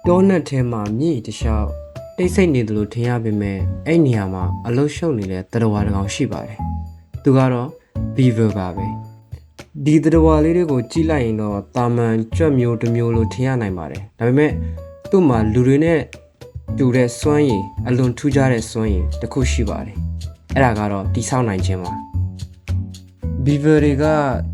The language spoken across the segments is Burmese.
တောနက်ထဲမှာမြင့်တခြားတိတ်ဆိတ်နေတယ်လို့ထင်ရပေမဲ့အဲ့နေရာမှာအလုရှုပ်နေတဲ့တရဝါတစ်ကောင်ရှိပါတယ်။သူကတော့ beaver ပါပဲ။ဒီတရဝါလေးတွေကိုကြည့်လိုက်ရင်တော့တာမန်ကြွက်မျိုးတစ်မျိုးလို့ထင်ရနိုင်ပါတယ်။ဒါပေမဲ့သူ့မှာလူတွေနဲ့တူတဲ့စွမ်းရည်အလွန်ထူးခြားတဲ့စွမ်းရည်တစ်ခုရှိပါတယ်။အဲ့ဒါကတော့တိဆောက်နိုင်ခြင်းပါ။ beaver တွေက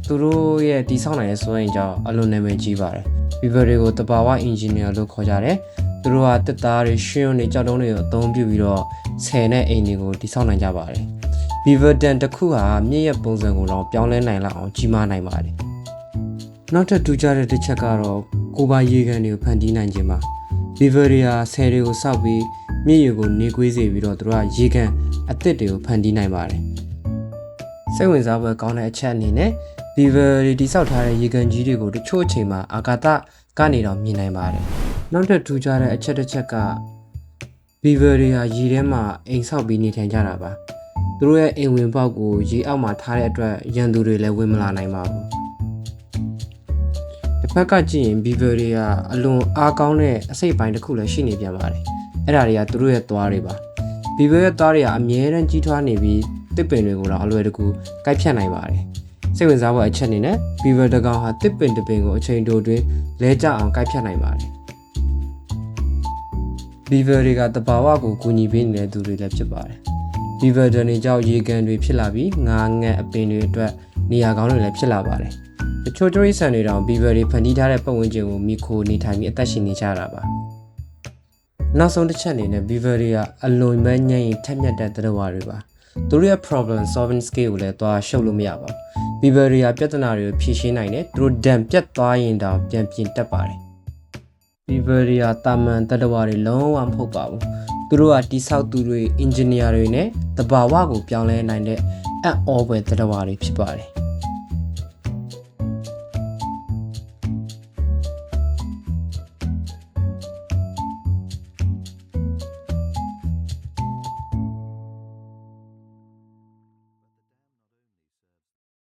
သူတို့ရဲ့တိဆောက်နိုင်တဲ့စွမ်းရည်ကြောင့်အလွန်နာမည်ကြီးပါတယ်။ beaver တွေကိုတဘာဝ engineer လို့ခေါ်ကြတယ်။သူတို့ကတက်သားတွေရှင်းတွေကြောက်တုံးတွေကိုအသုံးပြုပြီးတော့ဆယ်နဲ့အိမ်တွေကိုတိဆောက်နိုင်ကြပါတယ်။ beaver dam တစ်ခုဟာမြင့်ရဲ့ပုံစံကိုတော့ပြောင်းလဲနိုင်လောက်အောင်ကြီးမားနိုင်ပါတယ်။နောက်ထပ်ထူးခြားတဲ့တစ်ချက်ကတော့ကိုပါရေကန်တွေကိုဖန်တီးနိုင်ခြင်းပါ။ beaver တွေဟာဆယ်တွေကိုစောက်ပြီးမြင့်ရေကိုနေကွေးစေပြီးတော့သူတို့ကရေကန်အသစ်တွေကိုဖန်တီးနိုင်ပါတယ်။စိတ်ဝင်စားဖွယ်ကောင်းတဲ့အချက်အနေနဲ့ beaver တွေတိဆောက်ထားတဲ့ရေကန်ကြီးတွေကိုတချို့အချိန်မှာအာကာသကနေတော့မြင်နိုင်ပါတယ်။နောက်ထပ်ထူးခြားတဲ့အချက်တစ်ချက်က beaver တွေဟာရေထဲမှာအိမ်ဆောက်ပြီးနေထိုင်ကြတာပါ။သူတို့ရဲ့အိမ်ဝင်ပေါက်ကိုရေအောက်မှာထားတဲ့အတွက်ရန်သူတွေလည်းဝင်မလာနိုင်ပါဘူး။တစ်ဖက်ကကြည့်ရင် beaver တွေကအလွန်အားကောင်းတဲ့အစိတ်ပိုင်းတစ်ခုလည်းရှိနေပြန်ပါတယ်။အဲ့ဒါတွေကသူတို့ရဲ့သွားတွေပါ။ beaver ရဲ့သွားတွေကအမြဲတမ်းကြီးထွားနေပြီးတစ်ပင်တွေကိုတော့အလွယ်တကူကိုက်ဖြတ်နိုင်ပါတယ်။စိတ်ဝင်စားဖို့အချက်အနေနဲ့ beaver တစ်ကောင်ဟာတစ်ပင်တစ်ပင်ကိုအချိန်တိုတွင်လဲကျအောင်ကိုက်ဖြတ်နိုင်ပါတယ်။ beaver တွေကတဘာဝကိုကူညီပေးနေတဲ့သူတွေလည်းဖြစ်ပါတယ်။ beaver တွေကြောင့်ရေကန်တွေဖြစ်လာပြီးငါးငှက်အပင်တွေအတွက်နေရာကောင်းတွေလည်းဖြစ်လာပါတယ်။တချို့တိရစ္ဆာန်တွေတောင် beaver တွေဖန်တီးထားတဲ့ပတ်ဝန်းကျင်ကိုမိခိုနေထိုင်ပြီးအသက်ရှင်နေကြတာပါ။နောက်ဆုံးတစ်ချက်အနေနဲ့ beaver တွေကအလွန်ပဲညံ့ရင်ထက်မြက်တဲ့သတ္တဝါတွေပါ။သူတို့ရဲ့ problem solving skill ကိုလည်းသွားရှုပ်လို့မရပါဘူး။ beaver တွေကပြဿနာတွေကိုဖြေရှင်းနိုင်တယ်။သူတို့ dam ပြတ်သွားရင်တောင်ပြန်ပြင်တတ်ပါတယ်။ beaver တွေကတာမန်သတ္တဝါတွေလုံးဝမဟုတ်ပါဘူး။သူတို့ကတိဆောက်သူတွေ engineer တွေနဲ့တဘာဝကိုပြောင်းလဲနိုင်တဲ့အံ့ဩဖွယ်သတ္တဝါတွေဖြစ်ပါတယ်။